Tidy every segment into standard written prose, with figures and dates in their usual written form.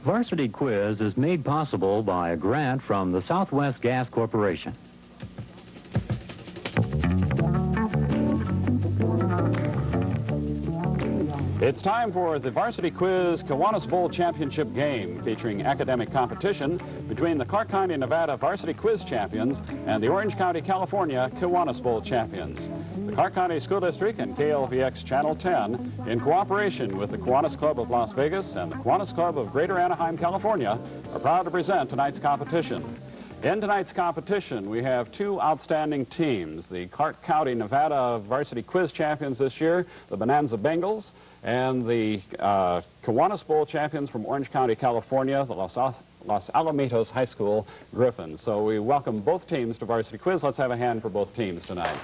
Varsity Quiz is made possible by a grant from the Southwest Gas Corporation. It's time for the Varsity Quiz Kiwanis Bowl Championship game, featuring academic competition between the Clark County, Nevada Varsity Quiz Champions and the Orange County, California Kiwanis Bowl Champions. The Clark County School District and KLVX Channel 10, in cooperation with the Kiwanis Club of Las Vegas and the Kiwanis Club of Greater Anaheim, California, are proud to present tonight's competition. In tonight's competition, we have two outstanding teams, the Clark County, Nevada Varsity Quiz Champions this year, the Bonanza Bengals, and the Kiwanis Bowl champions from Orange County, California, the Los Alamitos High School Griffins. So we welcome both teams to Varsity Quiz. Let's have a hand for both teams tonight.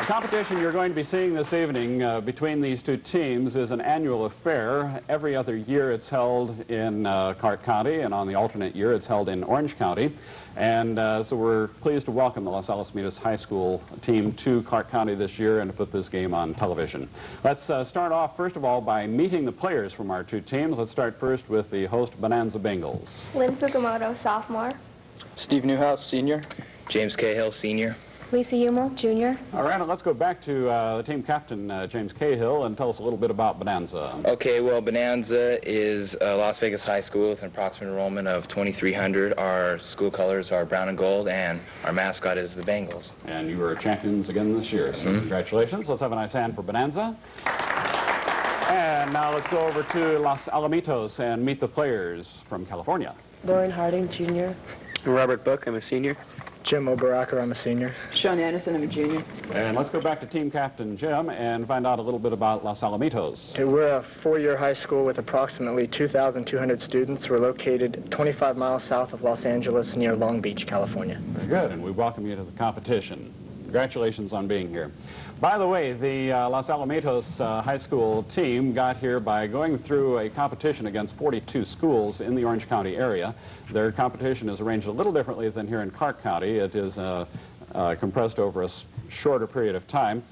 The competition you're going to be seeing this evening between these two teams is an annual affair. Every other year it's held in Clark County, and on the alternate year it's held in Orange County. And so we're pleased to welcome the Los Alamitos High School team to Clark County this year and to put this game on television. Let's start off, first of all, by meeting the players from our two teams. Let's start first with the host Bonanza Bengals. Lynn Fukumoto, sophomore. Steve Newhouse, senior. James Cahill, senior. Lisa Hummel, junior. All right, let's go back to the team captain, James Cahill, and tell us a little bit about Bonanza. Okay, well, Bonanza is a Las Vegas high school with an approximate enrollment of 2,300. Our school colors are brown and gold, and our mascot is the Bengals. And you were champions again this year, so congratulations. Let's have a nice hand for Bonanza. And now let's go over to Los Alamitos and meet the players from California. Lauren Harding, junior. Robert Book, I'm a senior. Jim O'Baraka, I'm a senior. Sean Anderson, I'm a junior. And let's go back to team captain Jim and find out a little bit about Los Alamitos. Okay, we're a four-year high school with approximately 2,200 students. We're located 25 miles south of Los Angeles near Long Beach, California. Very good, and we welcome you to the competition. Congratulations on being here. By the way, the Los Alamitos high school team got here by going through a competition against 42 schools in the Orange County area. Their competition is arranged a little differently than here in Clark County. It is compressed over a shorter period of time.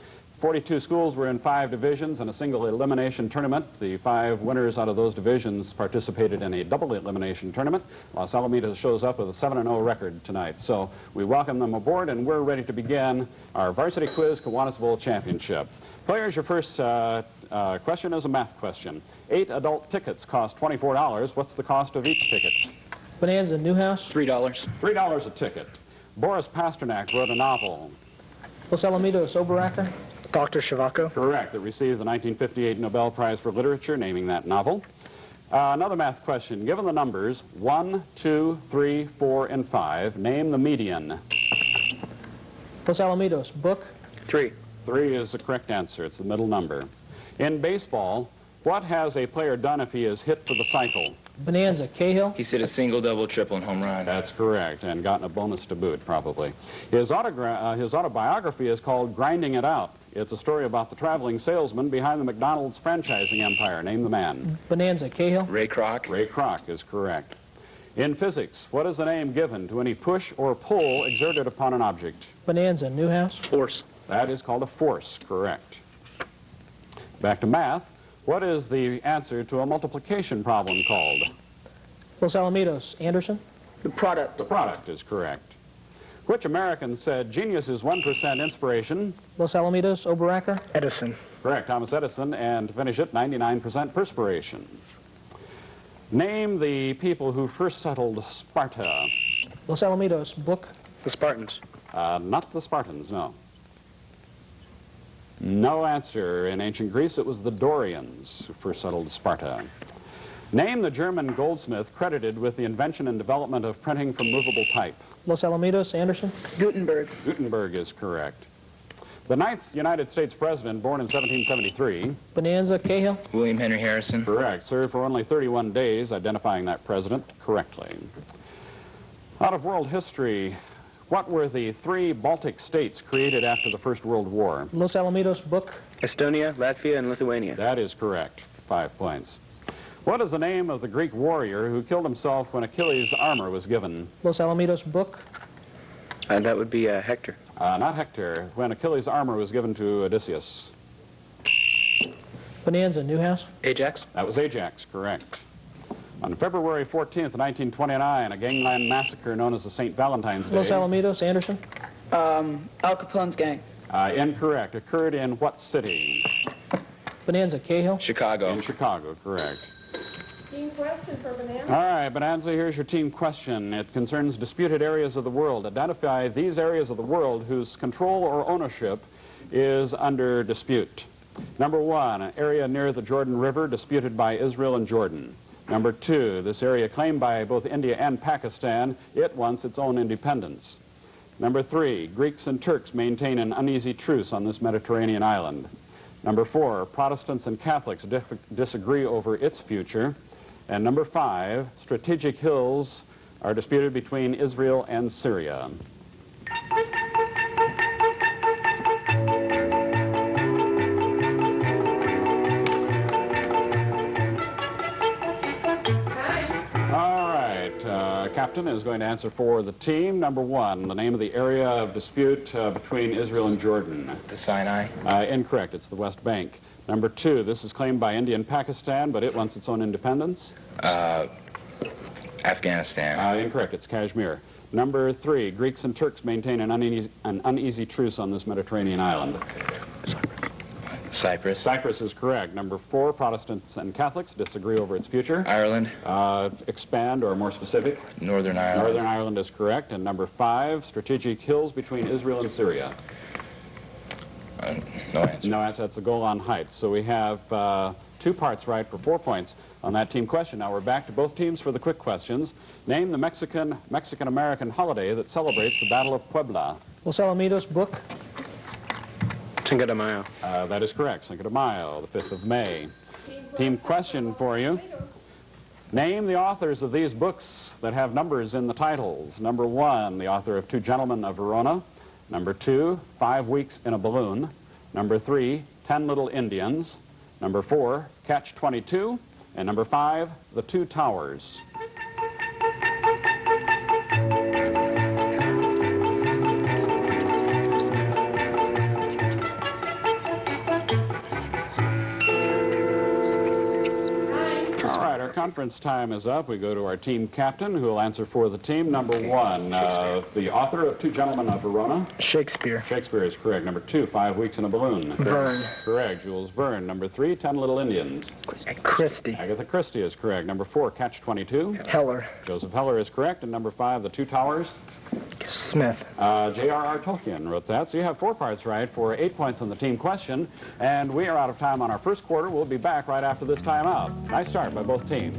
42 schools were in 5 divisions and a single elimination tournament. The 5 winners out of those divisions participated in a double elimination tournament. Los Alamitos shows up with a 7-0 record tonight. So we welcome them aboard, and we're ready to begin our Varsity Quiz Kiwanis Bowl Championship. Players, your first question is a math question. 8 adult tickets cost $24. What's the cost of each ticket? Bonanza, Newhouse. $3. $3 a ticket. Boris Pasternak wrote a novel. Los Alamitos, O'Baraka. Dr. Shavako. Correct. It received the 1958 Nobel Prize for Literature, naming that novel. Another math question. Given the numbers 1, 2, 3, 4, and 5, name the median. Los Alamitos, Book. 3. 3 is the correct answer. It's the middle number. In baseball, what has a player done if he is hit for the cycle? Bonanza, Cahill. He's hit a single, double, triple, and home run. That's correct, and gotten a bonus to boot, probably. His autobiography is called Grinding It Out. It's a story about the traveling salesman behind the McDonald's franchising empire. Name the man. Bonanza, Cahill. Ray Kroc. Ray Kroc is correct. In physics, what is the name given to any push or pull exerted upon an object? Bonanza, Newhouse. Force. That is called a force, correct. Back to math. What is the answer to a multiplication problem called? Los Alamitos, Anderson. The product. The product is correct. Which American said genius is 1% inspiration? Los Alamitos, O'Baraka. Edison. Correct, Thomas Edison, and to finish it, 99% perspiration. Name the people who first settled Sparta. Los Alamitos, Book. The Spartans. Not the Spartans, no. No answer. In ancient Greece, it was the Dorians who first settled Sparta. Name the German goldsmith credited with the invention and development of printing from movable type. Los Alamitos, Anderson. Gutenberg. Gutenberg is correct. The 9th United States president, born in 1773. Bonanza, Cahill. William Henry Harrison. Correct. Served for only 31 days, identifying that president correctly. Out of world history, what were the 3 Baltic states created after the First World War? Los Alamitos, Book. Estonia, Latvia, and Lithuania. That is correct. 5 points. What is the name of the Greek warrior who killed himself when Achilles' armor was given? Los Alamitos, Book. That would be Hector. Not Hector. When Achilles' armor was given to Odysseus. Bonanza, Newhouse. Ajax. That was Ajax, correct. On February 14th, 1929, a gangland massacre known as the St. Valentine's Day. Los Alamitos, Anderson. Al Capone's gang. Incorrect. Occurred in what city? Bonanza, Cahill. Chicago. In Chicago, correct. Team question for Bonanza. All right, Bonanza, here's your team question. It concerns disputed areas of the world. Identify these areas of the world whose control or ownership is under dispute. Number 1, an area near the Jordan River disputed by Israel and Jordan. Number 2, this area claimed by both India and Pakistan. It wants its own independence. Number 3, Greeks and Turks maintain an uneasy truce on this Mediterranean island. Number 4, Protestants and Catholics disagree over its future. And number 5, strategic hills are disputed between Israel and Syria. Captain is going to answer for the team. Number 1, the name of the area of dispute between Israel and Jordan. The Sinai. Incorrect. It's the West Bank. Number 2, this is claimed by India and Pakistan, but it wants its own independence. Afghanistan. Incorrect. It's Kashmir. Number 3, Greeks and Turks maintain an uneasy truce on this Mediterranean island. Cyprus. Cyprus is correct. Number 4, Protestants and Catholics disagree over its future. Ireland. Expand, or more specific. Northern Ireland. Northern Ireland is correct. And number 5, strategic hills between Israel and Syria. No answer. No answer. That's the Golan Heights. So we have 2 parts right for 4 points on that team question. Now we're back to both teams for the quick questions. Name the Mexican-American holiday that celebrates the Battle of Puebla. Los Alamitos, book. Cinco de Mayo. That is correct. Cinco de Mayo, the 5th of May. Team question for you. Name the authors of these books that have numbers in the titles. Number 1, the author of 2 Gentlemen of Verona. Number 2, 5 Weeks in a Balloon. Number 3, 10 Little Indians. Number 4, Catch-22. And number 5, The Two Towers. Conference time is up. We go to our team captain, who will answer for the team. Number 1, the author of 2 Gentlemen of Verona. Shakespeare. Shakespeare is correct. Number 2, 5 Weeks in a Balloon. Verne. Correct. Jules Verne. Number 3, 10 Little Indians. Christie. Agatha Christie is correct. Number 4, Catch-22. Heller. Joseph Heller is correct. And number 5, The Two Towers. Smith. J.R.R. Tolkien wrote that. So you have 4 parts right for 8 points on the team question. And we are out of time on our first quarter. We'll be back right after this timeout. Nice start by both teams.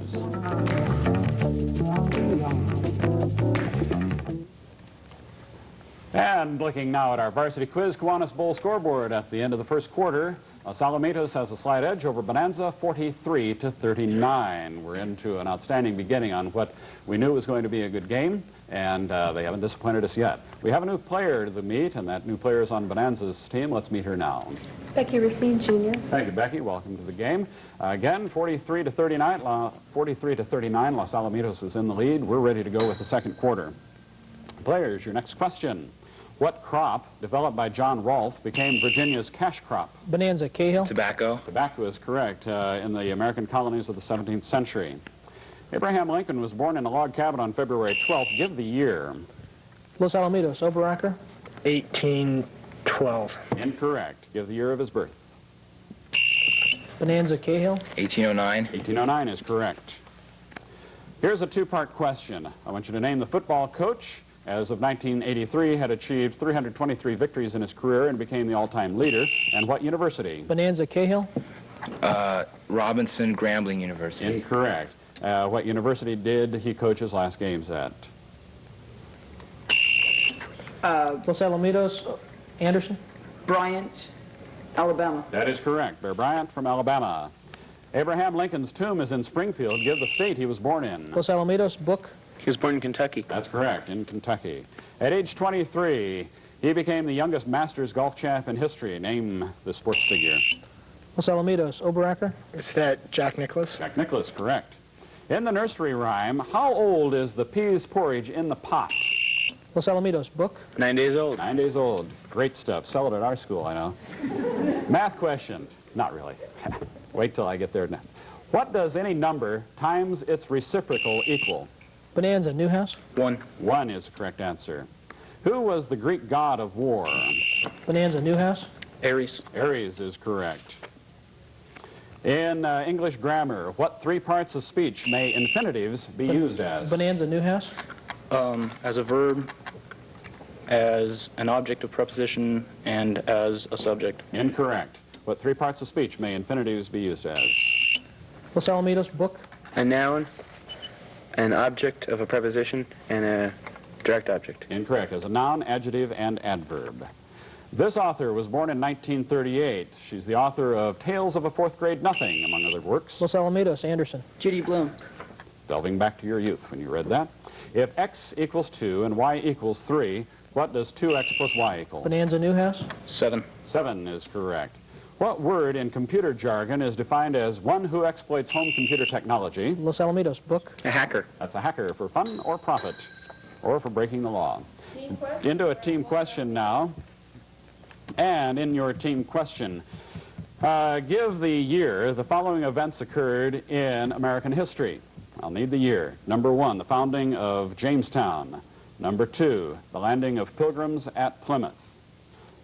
And looking now at our varsity quiz Kiwanis Bowl scoreboard at the end of the first quarter, Los Alamitos has a slight edge over Bonanza, 43-39. We're into an outstanding beginning on what we knew was going to be a good game, and they haven't disappointed us yet. We have a new player to meet, and that new player is on Bonanza's team. Let's meet her now. Becky Racine, Jr. Thank you, Becky. Welcome to the game. Again, 43-39. Los Alamitos is in the lead. We're ready to go with the second quarter. Players, your next question. What crop, developed by John Rolfe, became Virginia's cash crop? Bonanza, Cahill. Tobacco. Tobacco is correct. In the American colonies of the 17th century. Abraham Lincoln was born in a log cabin on February 12th. Give the year. Los Alamitos, Oberacker. 1812. Incorrect. Give the year of his birth. Bonanza, Cahill. 1809. 1809 is correct. Here's a 2-part question. I want you to name the football coach. As of 1983, had achieved 323 victories in his career and became the all-time leader. And what university? Bonanza, Cahill. Robinson Grambling University. Incorrect. What university did he coach his last games at? Los Alamitos, Anderson. Bryant, Alabama. That is correct. Bear Bryant from Alabama. Abraham Lincoln's tomb is in Springfield. Give the state he was born in. Los Alamitos, book. He was born in Kentucky. That's correct, in Kentucky. At age 23, he became the youngest Masters golf champ in history. Name the sports figure. Los Alamitos, Oberacker. Is that Jack Nicklaus? Jack Nicklaus, correct. In the nursery rhyme, how old is the peas porridge in the pot? Los Alamitos, book. 9 days old. 9 days old. Great stuff. Sell it at our school, I know. Math question. Not really. Wait till I get there next. What does any number times its reciprocal equal? Bonanza, Newhouse. 1. 1 is the correct answer. Who was the Greek god of war? Bonanza, Newhouse. Aries. Aries is correct. In English grammar, what three parts of speech may infinitives be used as? Bonanza, Newhouse. As a verb, as an object of preposition, and as a subject. Incorrect. What three parts of speech may infinitives be used as? Los Alamitos, book. A noun, an object of a preposition, and a direct object. Incorrect. As a noun, adjective, and adverb. This author was born in 1938. She's the author of Tales of a Fourth Grade Nothing, among other works. Los Alamitos, Anderson. Judy Bloom. Delving back to your youth when you read that. If x equals 2 and y equals 3, what does 2x plus y equal? Bonanza, Newhouse. 7. 7 is correct. What word in computer jargon is defined as one who exploits home computer technology? Los Alamitos, book. A hacker. That's a hacker for fun or profit, or for breaking the law. Team question. Into a team question now. And in your team question, give the year the following events occurred in American history. I'll need the year. Number 1, the founding of Jamestown. Number 2, the landing of Pilgrims at Plymouth.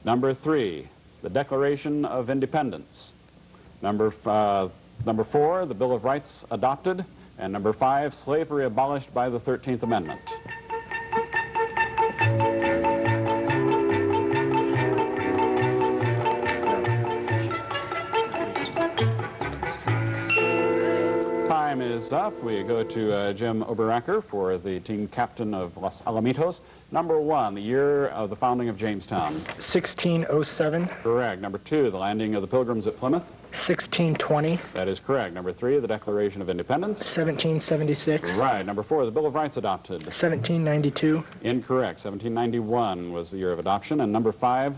Number 3, the Declaration of Independence. Number 4, the Bill of Rights adopted. And number 5, slavery abolished by the 13th Amendment. Time is up. We go to Jim Oberacker for the team captain of Los Alamitos. Number 1, the year of the founding of Jamestown. 1607, Correct. Number 2, the landing of the Pilgrims at Plymouth. 1620, That is correct. Number 3, the Declaration of Independence. 1776, Right. Number 4, the Bill of Rights adopted. 1792, Incorrect. 1791 was the year of adoption. And number 5,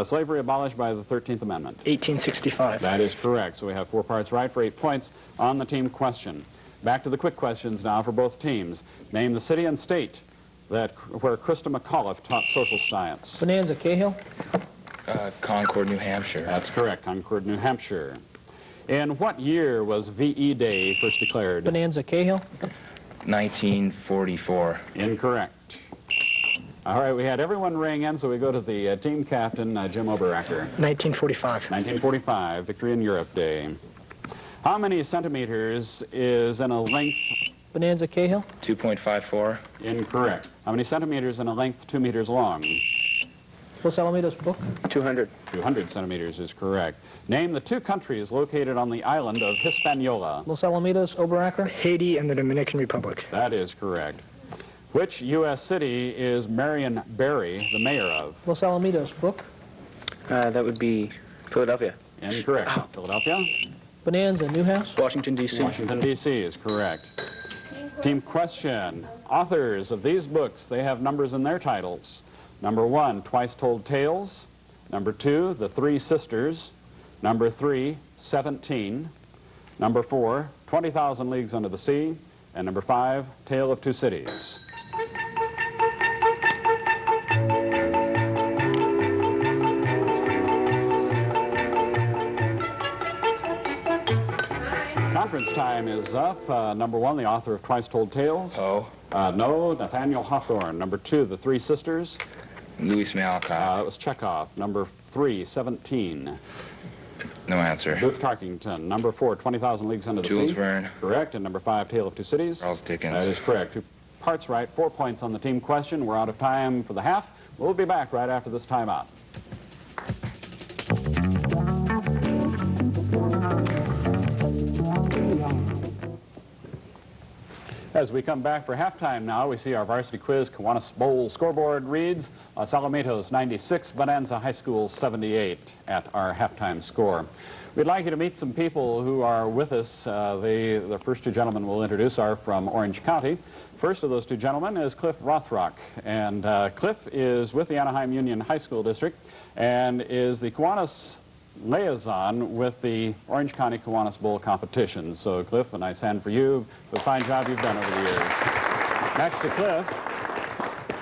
slavery abolished by the 13th Amendment. 1865. That is correct. So we have 4 parts right for 8 points on the team question. Back to the quick questions now for both teams. Name the city and state where Krista McAuliffe taught social science. Bonanza, Cahill. Concord, New Hampshire. That's correct. Concord, New Hampshire. In what year was VE Day first declared? Bonanza, Cahill. 1944. Incorrect. All right, we had everyone ring in, so we go to the team captain, Jim Oberacker. 1945. 1945, Victory in Europe Day. How many centimeters is in a length? Bonanza, Cahill. 2.54. Incorrect. How many centimeters in a length 2 meters long? Los Alamitos, book. 200. 200 centimeters is correct. Name the 2 countries located on the island of Hispaniola. Los Alamitos, Oberacker. Haiti and the Dominican Republic. That is correct. Which U.S. city is Marion Barry the mayor of? Los Alamitos, book. That would be Philadelphia. Incorrect. Philadelphia? Bonanza, Newhouse. Washington, D.C. Washington, D.C. is correct. Team question. Authors of these books, they have numbers in their titles. Number 1, Twice Told Tales. Number 2, The Three Sisters. Number 3, 17. Number 4, 20,000 Leagues Under the Sea. And number 5, Tale of Two Cities. Conference time is up. Number 1, the author of Twice Told Tales. Poe. No, Nathaniel Hawthorne. Number 2, The Three Sisters. Louis Malkoff. That was Chekhov. Number 3, 17. No answer. Booth Tarkington. Number 4, 20,000 Leagues Under the Sea. Jules Verne. Correct. And number 5, Tale of Two Cities. Charles Dickens. That is correct. 2 parts right, 4 points on the team question. We're out of time for the half. We'll be back right after this timeout. As we come back for halftime now, we see our varsity quiz Kiwanis Bowl scoreboard reads Los Alamitos 96, Bonanza High School 78 at our halftime score. We'd like you to meet some people who are with us. The first 2 gentlemen we'll introduce are from Orange County. First of those 2 gentlemen is Cliff Rothrock, and Cliff is with the Anaheim Union High School District and is the Kiwanis liaison with the Orange County Kiwanis Bowl competition. So, Cliff, a nice hand for you for the fine job you've done over the years. Next to Cliff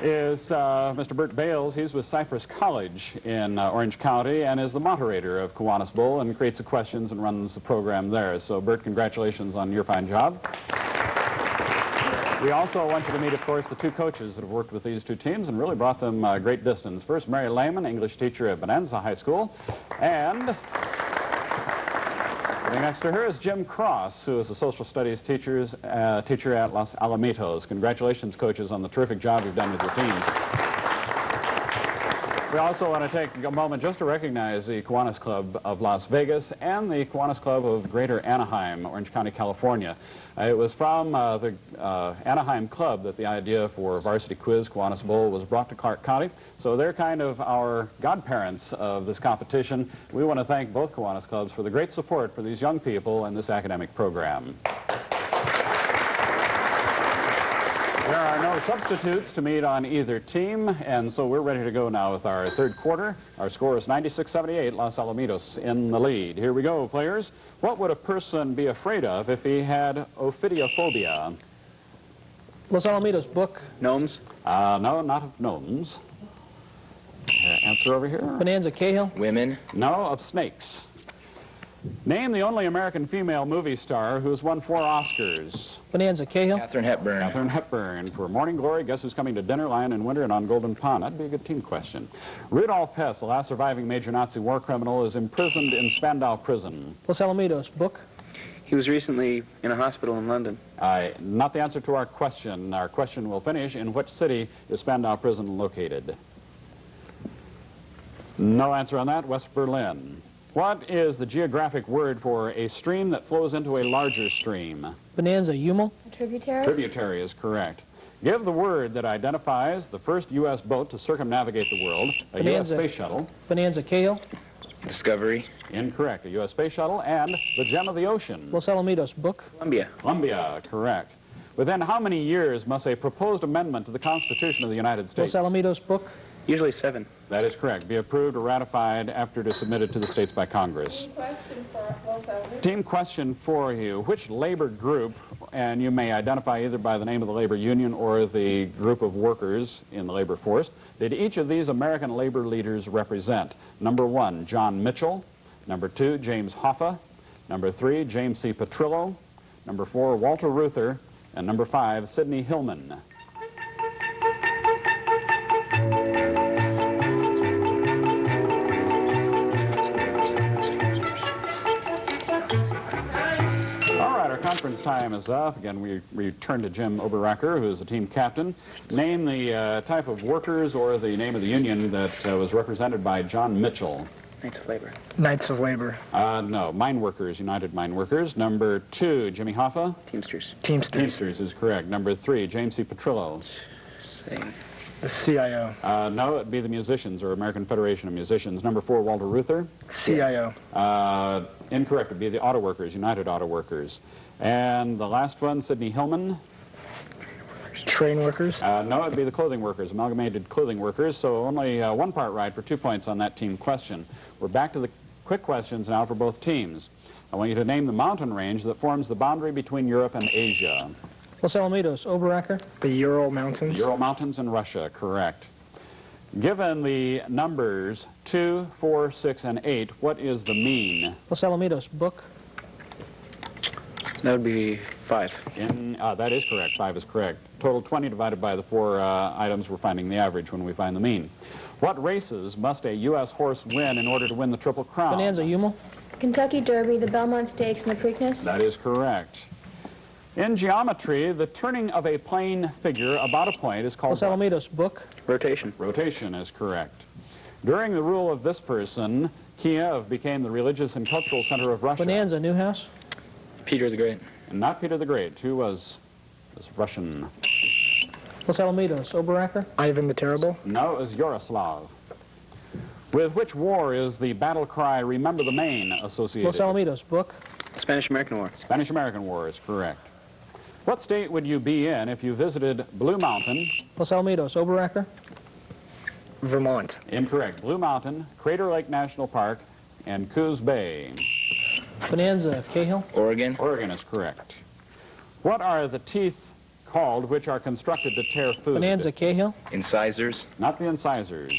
is Mr. Bert Bales. He's with Cypress College in Orange County and is the moderator of Kiwanis Bowl and creates the questions and runs the program there. So, Bert, congratulations on your fine job. We also want you to meet, of course, the two coaches that have worked with these two teams and really brought them great distance. First, Mary Lehman, English teacher at Bonanza High School, and sitting next to her is Jim Cross, who is a social studies teacher at Los Alamitos. Congratulations, coaches, on the terrific job you've done with your teams. We also want to take a moment just to recognize the Kiwanis Club of Las Vegas and the Kiwanis Club of Greater Anaheim, Orange County, California. It was from the Anaheim Club that the idea for Varsity Quiz Kiwanis Bowl was brought to Clark County. So they're kind of our godparents of this competition. We want to thank both Kiwanis Clubs for the great support for these young people and this academic program. There are no substitutes to meet on either team, and so we're ready to go now with our third quarter. Our score is 96-78, Los Alamitos in the lead. Here we go, players. What would a person be afraid of if he had ophidiophobia? Los Alamitos, book. Gnomes. No, not of gnomes. Answer over here. Bonanza, Cahill. Women. No, of snakes. Name the only American female movie star who's won 4 Oscars. Bonanza, Cahill. Katharine Hepburn. Katharine Hepburn. For Morning Glory, guess who's coming to dinner, Lion in Winter, and on Golden Pond? That'd be a good team question. Rudolf Hess, the last surviving major Nazi war criminal, is imprisoned in Spandau Prison. Los Alamitos, book. He was recently in a hospital in London. Not the answer to our question. Our question will finish. In which city is Spandau Prison located? No answer on that. West Berlin. What is the geographic word for a stream that flows into a larger stream? Bonanza, Hummel. Tributary? Tributary is correct. Give the word that identifies the first U.S. boat to circumnavigate the world, a U.S. Bonanza. space shuttle. Bonanza, Cahill. Discovery. Incorrect. A U.S. space shuttle and the gem of the ocean. Los Alamitos, book. Columbia. Columbia, correct. Within how many years must a proposed amendment to the Constitution of the United States? Los Alamitos, book. Usually 7. That is correct. Be approved or ratified after it is submitted to the states by Congress. Team question for Los Alamitos. Team question for you. Which labor group, and you may identify either by the name of the labor union or the group of workers in the labor force, did each of these American labor leaders represent? Number 1, John Mitchell. Number 2, James Hoffa. Number 3, James C. Petrillo. Number 4, Walter Reuther. And number 5, Sidney Hillman. Conference time is up. Again, we return to Jim Oberacker, who is the team captain. Name the type of workers or the name of the union that was represented by John Mitchell. Knights of Labor. Knights of Labor. No, Mine Workers, United Mine Workers. Number 2, Jimmy Hoffa. Teamsters. Teamsters. Teamsters is correct. Number 3, James C. Petrillo. Say. The CIO. No, it'd be the Musicians, or American Federation of Musicians. Number 4, Walter Reuther. CIO. Incorrect. It'd be the Auto Workers, United Auto Workers. And the last one, Sidney Hillman. Train workers. No, it'd be the Clothing Workers, Amalgamated Clothing Workers. So only 1 part right for 2 points on that team question. We're back to the quick questions now for both teams. I want you to name the mountain range that forms the boundary between Europe and Asia. Los Alamitos, Oberacker. The Ural Mountains. Ural Mountains in Russia, correct. Given the numbers 2, 4, 6, and 8, what is the mean? Los Alamitos, book. That would be 5. That is correct. 5 is correct. Total 20 divided by the 4 items, we're finding the average when we find the mean. What races must a U.S. horse win in order to win the Triple Crown? Bonanza, Hummel. Kentucky Derby, the Belmont Stakes, and the Preakness. That is correct. In geometry, the turning of a plane figure about a point is called Los Alamitos, book. Rotation. Rotation is correct. During the rule of this person, Kiev became the religious and cultural center of Russia. Bonanza, Newhouse. Peter the Great. And not Peter the Great, who was Russian. Los Alamitos, Oberacker. Ivan the Terrible. No, it was Yaroslav. With which war is the battle cry, Remember the Maine, associated? Los Alamitos, book. Spanish-American War. Spanish-American War is correct. What state would you be in if you visited Blue Mountain? Los Alamitos, Oberacker. Vermont. Incorrect. Blue Mountain, Crater Lake National Park, and Coos Bay. Bonanza, Cahill. Oregon. Oregon is correct. What are the teeth called which are constructed to tear food? Bonanza, Cahill. Incisors. Not the incisors.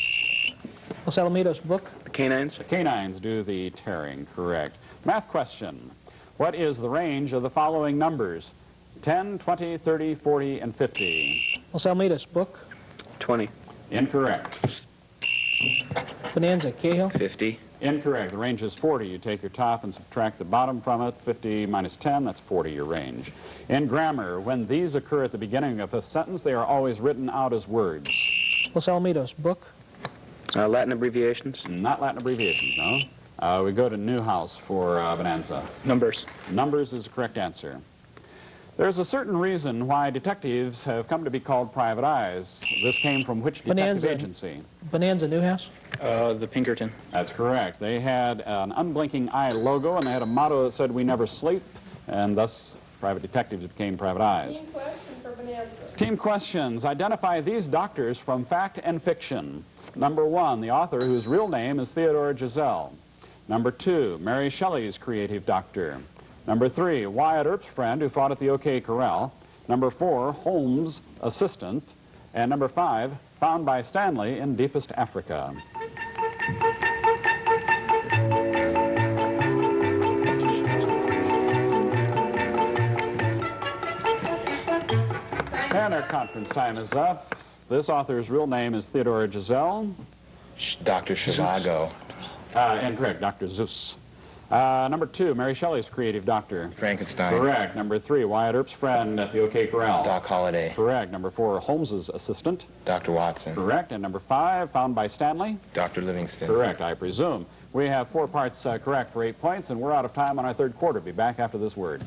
Los Alamitos, book. The canines. The canines do the tearing, correct. Math question. What is the range of the following numbers? 10, 20, 30, 40, and 50. Los Alamitos, book. 20. Incorrect. Bonanza, Cahill. 50. Incorrect. The range is 40. You take your top and subtract the bottom from it. 50 minus 10, that's 40, your range. In grammar, when these occur at the beginning of a sentence, they are always written out as words. Los Alamitos, book. Latin abbreviations. Not Latin abbreviations, no. We go to Newhouse for Bonanza. Numbers. Numbers is the correct answer. There's a certain reason why detectives have come to be called private eyes. This came from which detective Bonanza. agency? Bonanza, Newhouse. The Pinkerton. That's correct. They had an unblinking eye logo, and they had a motto that said, "We never sleep," and thus private detectives became private eyes. Team question for Bonanza. Team questions. Identify these doctors from fact and fiction. Number 1, the author whose real name is Theodore Giselle. Number 2, Mary Shelley's creative doctor. Number 3, Wyatt Earp's friend who fought at the OK Corral. Number 4, Holmes' assistant. And number 5, found by Stanley in deepest Africa. And our conference time is up. This author's real name is Theodore Giselle. Dr. Zhivago. Incorrect, Dr. Zeus. Number 2, Mary Shelley's creative doctor. Frankenstein. Correct. Number 3, Wyatt Earp's friend at the OK Corral. Doc Holliday. Correct. Number 4, Holmes's assistant. Dr. Watson. Correct. And number 5, found by Stanley. Dr. Livingston. Correct, I presume. We have 4 parts correct for 8 points, and we're out of time on our third quarter. Be back after this word.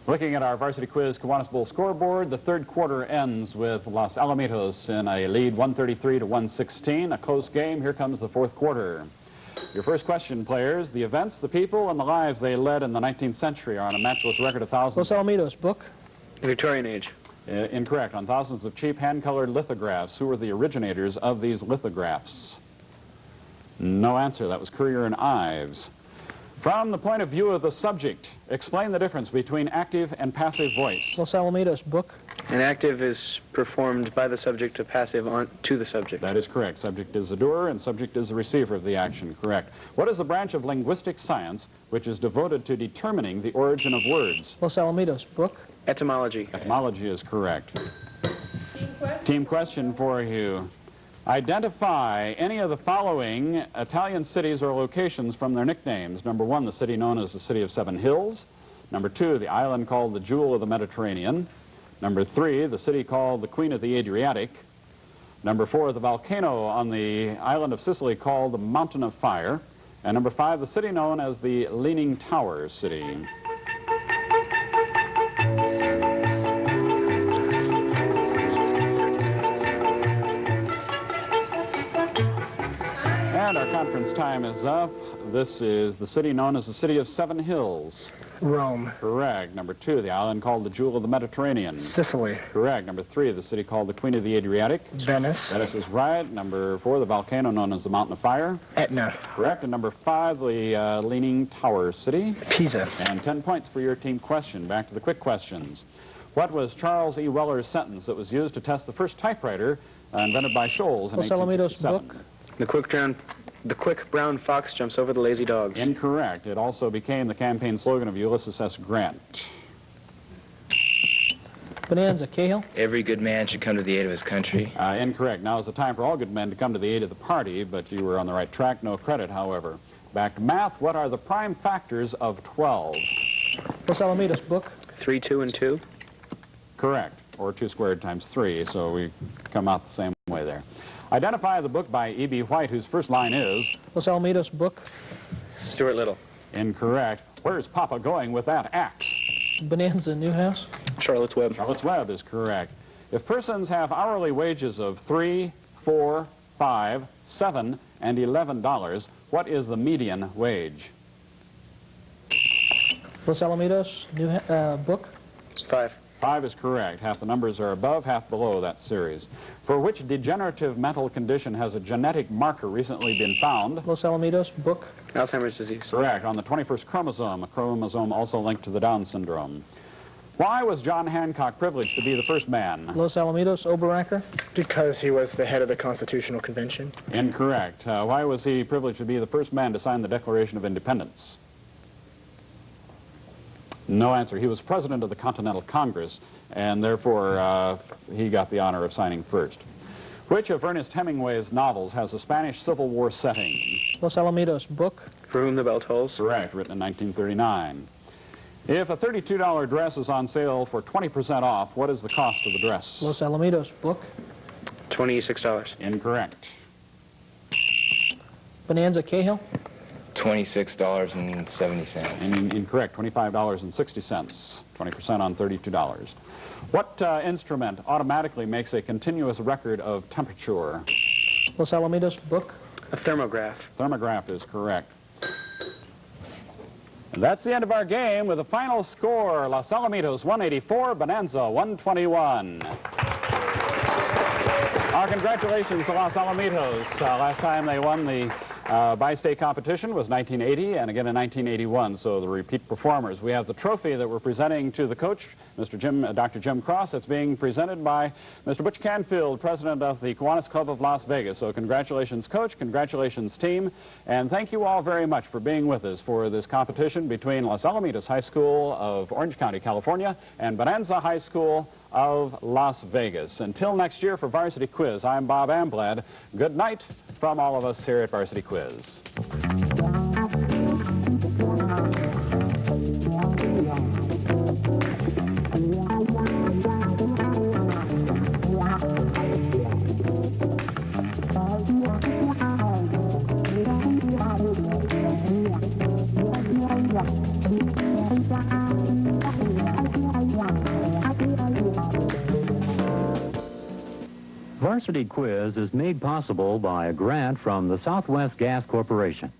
Looking at our varsity quiz Kiwanis Bowl scoreboard, the third quarter ends with Los Alamitos in a lead 133 to 116, a close game. Here comes the fourth quarter. Your first question, players. The events, the people, and the lives they led in the 19th century are on a matchless record of thousands. Los Alamitos, book. The Victorian Age. Incorrect. On thousands of cheap hand-colored lithographs. Who were the originators of these lithographs? No answer. That was Currier and Ives. From the point of view of the subject, explain the difference between active and passive voice. Los Alamitos, book. An active is performed by the subject, a passive on to the subject. That is correct. Subject is the doer and subject is the receiver of the action. Correct. What is the branch of linguistic science which is devoted to determining the origin of words? Los Alamitos, book. Etymology. Etymology is correct. Team question. Team question for you. Identify any of the following Italian cities or locations from their nicknames. Number 1, the city known as the City of Seven Hills. Number 2, the island called the Jewel of the Mediterranean. Number 3, the city called the Queen of the Adriatic. Number 4, the volcano on the island of Sicily called the Mountain of Fire. And number 5, the city known as the Leaning Tower City. And our conference time is up. This is the city known as the City of Seven Hills. Rome. Correct. Number 2, the island called the Jewel of the Mediterranean. Sicily. Correct. Number 3, the city called the Queen of the Adriatic. Venice. Venice is right. Number 4, the volcano known as the Mountain of Fire. Etna. Correct. And number 5, the Leaning Tower City. Pisa. And 10 points for your team question. Back to the quick questions. What was Charles E. Weller's sentence that was used to test the first typewriter invented by Sholes in Los Alamitos, 1867? book. The quick brown fox jumps over the lazy dogs. Incorrect. It also became the campaign slogan of Ulysses S. Grant. Bonanza, Cahill. Every good man should come to the aid of his country. Incorrect. Now is the time for all good men to come to the aid of the party, but you were on the right track. No credit, however. Back to math. What are the prime factors of 12? Los Alamitos, book. 3, 2, and 2. Correct. Or 2 squared times 3, so we come out the same way there. Identify the book by E.B. White, whose first line is... Los Alamitos, book. Stuart Little. Incorrect. Where's Papa going with that axe? Bonanza, Newhouse. Charlotte's Web. Charlotte's Web is correct. If persons have hourly wages of $3, $4, $5, $7, and $11, what is the median wage? Los Alamitos, book. 5. 5 is correct. Half the numbers are above, half below that series. For which degenerative mental condition has a genetic marker recently been found? Los Alamitos, book. Alzheimer's disease. Correct. On the 21st chromosome, a chromosome also linked to the Down syndrome. Why was John Hancock privileged to be the first man? Los Alamitos, Oberacker. Because he was the head of the Constitutional Convention. Incorrect. Why was he privileged to be the first man to sign the Declaration of Independence? No answer. He was president of the Continental Congress, and therefore he got the honor of signing first. Which of Ernest Hemingway's novels has a Spanish Civil War setting? Los Alamitos, book. For Whom the Bell Tolls. Correct, written in 1939. If a $32 dress is on sale for 20% off, what is the cost of the dress? Los Alamitos, book. $26. Incorrect. Bonanza, Cahill. $26.70. Incorrect, $25.60. 20% on $32. What instrument automatically makes a continuous record of temperature? Los Alamitos, book. A thermograph. Thermograph is correct. And that's the end of our game with the final score, Los Alamitos 184, Bonanza 121. Our congratulations to Los Alamitos. Last time they won the bi-state competition was 1980 and again in 1981, so the repeat performers. We have the trophy that we're presenting to the coach, Dr. Jim Cross. That's being presented by Mr. Butch Canfield, president of the Kiwanis Club of Las Vegas. So congratulations, coach, congratulations, team, and thank you all very much for being with us for this competition between Los Alamitos High School of Orange County, California, and Bonanza High School of Las Vegas. Until next year for Varsity Quiz, I'm Bob Amblad. Good night from all of us here at Varsity Quiz. Varsity Quiz is made possible by a grant from the Southwest Gas Corporation.